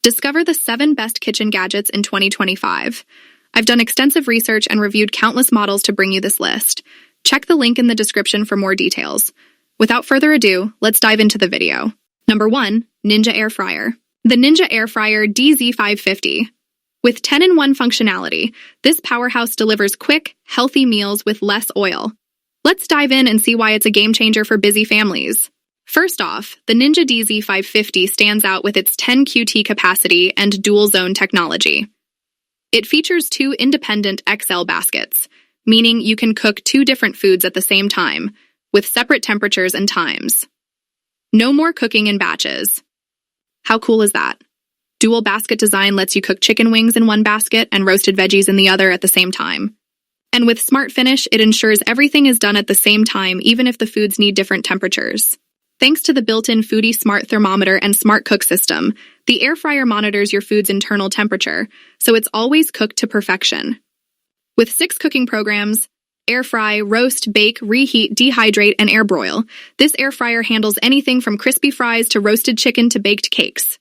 Discover the 7 best kitchen gadgets in 2025. I've done extensive research and reviewed countless models to bring you this list. Check the link in the description for more details. Without further ado, let's dive into the video. Number 1. Ninja Air Fryer. The Ninja Air Fryer DZ550. With 10-in-1 functionality, this powerhouse delivers quick, healthy meals with less oil. Let's dive in and see why it's a game changer for busy families. First off, the Ninja DZ550 stands out with its 10 QT capacity and dual-zone technology. It features 2 independent XL baskets, meaning you can cook 2 different foods at the same time, with separate temperatures and times. No more cooking in batches. How cool is that? Dual basket design lets you cook chicken wings in one basket and roasted veggies in the other at the same time. And with Smart Finish, it ensures everything is done at the same time, even if the foods need different temperatures. Thanks to the built-in Foodie Smart Thermometer and Smart Cook system, the air fryer monitors your food's internal temperature, so it's always cooked to perfection. With 6 cooking programs, air fry, roast, bake, reheat, dehydrate, and air broil, this air fryer handles anything from crispy fries to roasted chicken to baked cakes.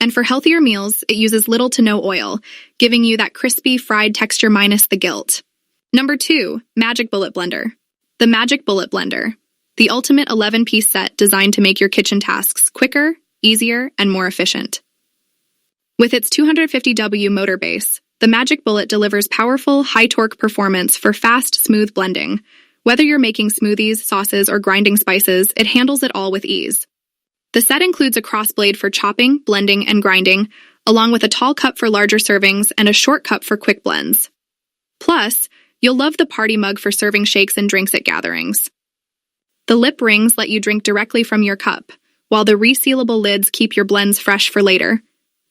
And for healthier meals, it uses little to no oil, giving you that crispy, fried texture minus the guilt. Number 2. Magic Bullet Blender. The Magic Bullet Blender. The ultimate 11-piece set designed to make your kitchen tasks quicker, easier, and more efficient. With its 250W motor base, the Magic Bullet delivers powerful, high-torque performance for fast, smooth blending. Whether you're making smoothies, sauces, or grinding spices, it handles it all with ease. The set includes a cross-blade for chopping, blending, and grinding, along with a tall cup for larger servings and a short cup for quick blends. Plus, you'll love the party mug for serving shakes and drinks at gatherings. The lip rings let you drink directly from your cup, while the resealable lids keep your blends fresh for later.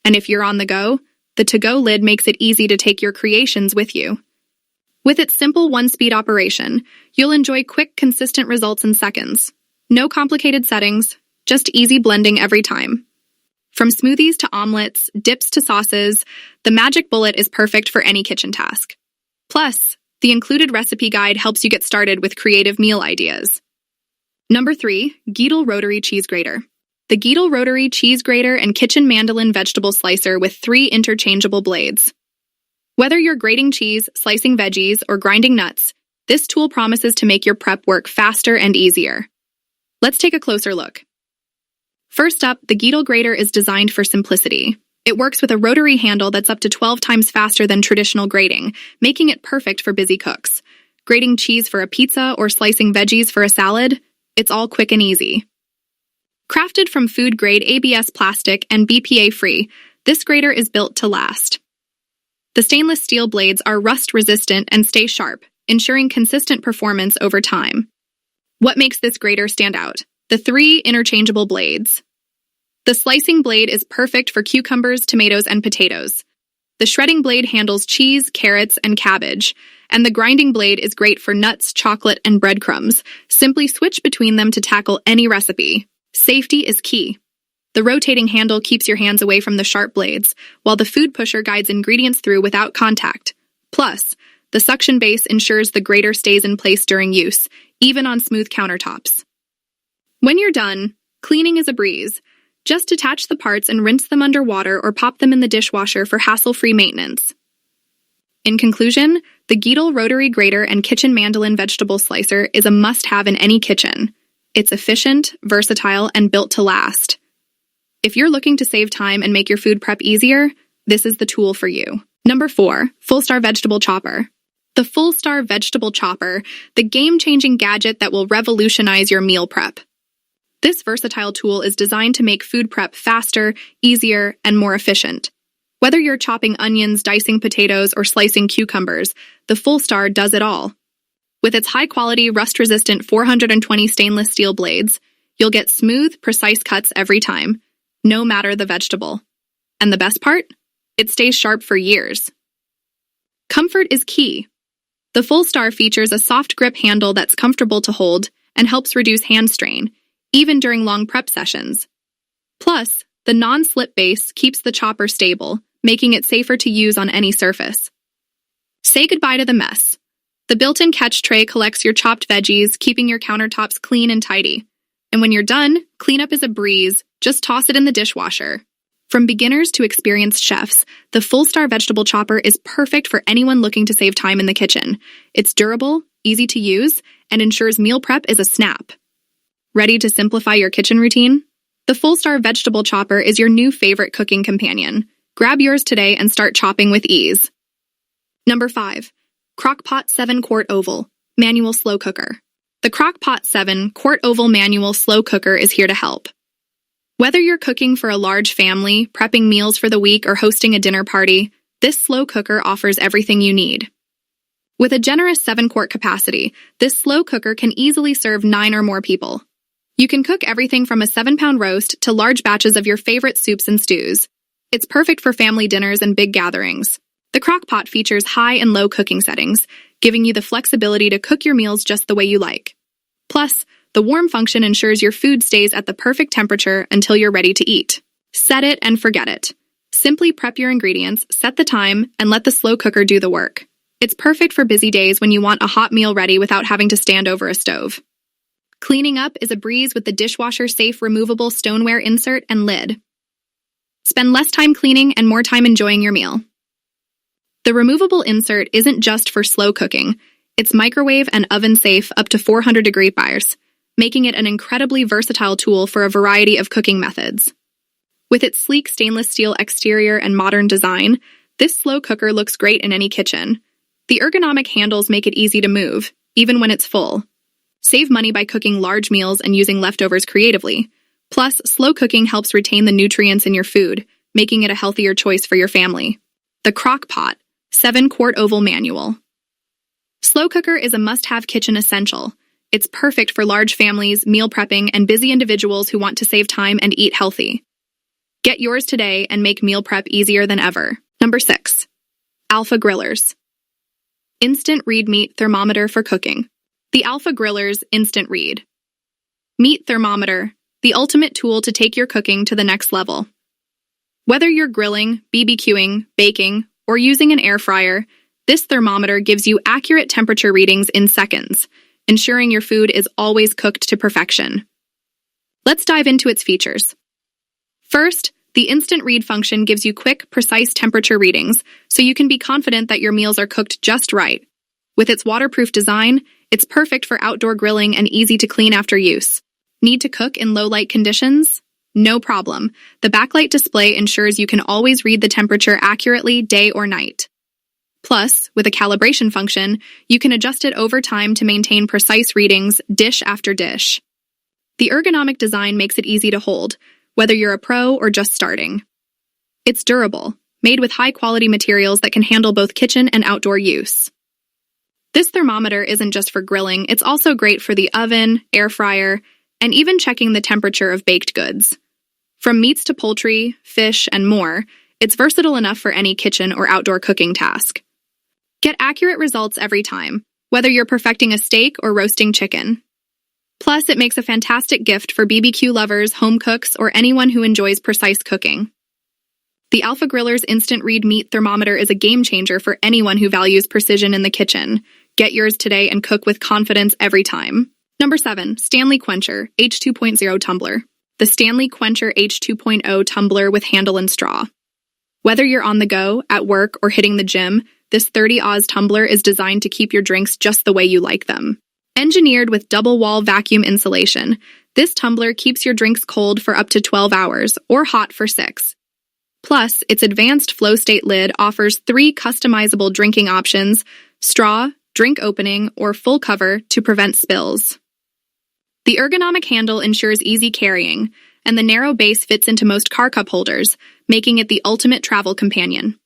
And if you're on the go, the to-go lid makes it easy to take your creations with you. With its simple one-speed operation, you'll enjoy quick, consistent results in seconds. No complicated settings, just easy blending every time. From smoothies to omelets, dips to sauces, the Magic Bullet is perfect for any kitchen task. Plus, the included recipe guide helps you get started with creative meal ideas. Number 3. Geedle Rotary Cheese Grater. The Geedle Rotary Cheese Grater and Kitchen Mandolin Vegetable Slicer with 3 interchangeable blades. Whether you're grating cheese, slicing veggies, or grinding nuts, this tool promises to make your prep work faster and easier. Let's take a closer look. First up, the Geedle Grater is designed for simplicity. It works with a rotary handle that's up to 12 times faster than traditional grating, making it perfect for busy cooks. Grating cheese for a pizza or slicing veggies for a salad, it's all quick and easy. Crafted from food-grade ABS plastic and BPA-free, this grater is built to last. The stainless steel blades are rust-resistant and stay sharp, ensuring consistent performance over time. What makes this grater stand out? The 3 interchangeable blades. The slicing blade is perfect for cucumbers, tomatoes, and potatoes. The shredding blade handles cheese, carrots, and cabbage, and the grinding blade is great for nuts, chocolate, and breadcrumbs. Simply switch between them to tackle any recipe. Safety is key. The rotating handle keeps your hands away from the sharp blades, while the food pusher guides ingredients through without contact. Plus, the suction base ensures the grater stays in place during use, even on smooth countertops. When you're done, cleaning is a breeze. Just detach the parts and rinse them under water or pop them in the dishwasher for hassle-free maintenance. In conclusion, the Geedle Rotary Grater and Kitchen Mandolin Vegetable Slicer is a must-have in any kitchen. It's efficient, versatile, and built to last. If you're looking to save time and make your food prep easier, this is the tool for you. Number 4. Full Star Vegetable Chopper. The Full Star Vegetable Chopper, the game-changing gadget that will revolutionize your meal prep. This versatile tool is designed to make food prep faster, easier, and more efficient. Whether you're chopping onions, dicing potatoes, or slicing cucumbers, the Full Star does it all. With its high-quality, rust-resistant 420 stainless steel blades, you'll get smooth, precise cuts every time, no matter the vegetable. And the best part? It stays sharp for years. Comfort is key. The Full Star features a soft grip handle that's comfortable to hold and helps reduce hand strain, even during long prep sessions. Plus, the non-slip base keeps the chopper stable, making it safer to use on any surface. Say goodbye to the mess. The built-in catch tray collects your chopped veggies, keeping your countertops clean and tidy. And when you're done, cleanup is a breeze. Just toss it in the dishwasher. From beginners to experienced chefs, the Full-Star Vegetable Chopper is perfect for anyone looking to save time in the kitchen. It's durable, easy to use, and ensures meal prep is a snap. Ready to simplify your kitchen routine? The Full-Star Vegetable Chopper is your new favorite cooking companion. Grab yours today and start chopping with ease. Number 5. Crock-Pot 7-Quart Oval Manual Slow Cooker. The Crock-Pot 7-Quart Oval Manual Slow Cooker is here to help. Whether you're cooking for a large family, prepping meals for the week, or hosting a dinner party, this slow cooker offers everything you need. With a generous 7-quart capacity, this slow cooker can easily serve 9 or more people. You can cook everything from a 7-pound roast to large batches of your favorite soups and stews. It's perfect for family dinners and big gatherings. The Crock-Pot features high and low cooking settings, giving you the flexibility to cook your meals just the way you like. Plus, the warm function ensures your food stays at the perfect temperature until you're ready to eat. Set it and forget it. Simply prep your ingredients, set the time, and let the slow cooker do the work. It's perfect for busy days when you want a hot meal ready without having to stand over a stove. Cleaning up is a breeze with the dishwasher-safe removable stoneware insert and lid. Spend less time cleaning and more time enjoying your meal. The removable insert isn't just for slow cooking. It's microwave and oven safe up to 400-degree bars, making it an incredibly versatile tool for a variety of cooking methods. With its sleek stainless steel exterior and modern design, this slow cooker looks great in any kitchen. The ergonomic handles make it easy to move, even when it's full. Save money by cooking large meals and using leftovers creatively. Plus, slow cooking helps retain the nutrients in your food, making it a healthier choice for your family. The Crock-Pot 7-Quart Oval Manual. Slow cooker is a must-have kitchen essential. It's perfect for large families, meal prepping, and busy individuals who want to save time and eat healthy. Get yours today and make meal prep easier than ever. Number 6. Alpha Grillers. Instant Read Meat Thermometer for Cooking. The Alpha Grillers Instant Read Meat Thermometer, the ultimate tool to take your cooking to the next level. Whether you're grilling, BBQing, baking, or using an air fryer, this thermometer gives you accurate temperature readings in seconds, ensuring your food is always cooked to perfection. Let's dive into its features. First, the instant read function gives you quick, precise temperature readings, so you can be confident that your meals are cooked just right. With its waterproof design, it's perfect for outdoor grilling and easy to clean after use. Need to cook in low-light conditions? No problem. The backlight display ensures you can always read the temperature accurately day or night. Plus, with a calibration function, you can adjust it over time to maintain precise readings dish after dish. The ergonomic design makes it easy to hold, whether you're a pro or just starting. It's durable, made with high-quality materials that can handle both kitchen and outdoor use. This thermometer isn't just for grilling, it's also great for the oven, air fryer, and even checking the temperature of baked goods. From meats to poultry, fish, and more, it's versatile enough for any kitchen or outdoor cooking task. Get accurate results every time, whether you're perfecting a steak or roasting chicken. Plus, it makes a fantastic gift for BBQ lovers, home cooks, or anyone who enjoys precise cooking. The Alpha Grillers Instant Read Meat Thermometer is a game changer for anyone who values precision in the kitchen. Get yours today and cook with confidence every time. Number 7. Stanley Quencher H2.0 Tumbler. The Stanley Quencher H2.0 Tumbler with handle and straw. Whether you're on the go, at work, or hitting the gym, this 30-Oz tumbler is designed to keep your drinks just the way you like them. Engineered with double-wall vacuum insulation, this tumbler keeps your drinks cold for up to 12 hours, or hot for 6. Plus, its advanced flow-state lid offers 3 customizable drinking options: straw, drink opening, or full cover to prevent spills. The ergonomic handle ensures easy carrying, and the narrow base fits into most car cup holders, making it the ultimate travel companion.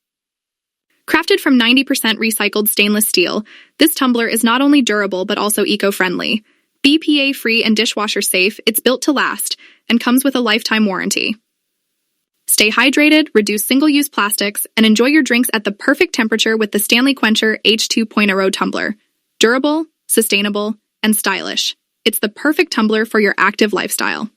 Crafted from 90% recycled stainless steel, this tumbler is not only durable but also eco-friendly. BPA-free and dishwasher-safe, it's built to last and comes with a lifetime warranty. Stay hydrated, reduce single-use plastics, and enjoy your drinks at the perfect temperature with the Stanley Quencher H2.0 tumbler. Durable, sustainable, and stylish. It's the perfect tumbler for your active lifestyle.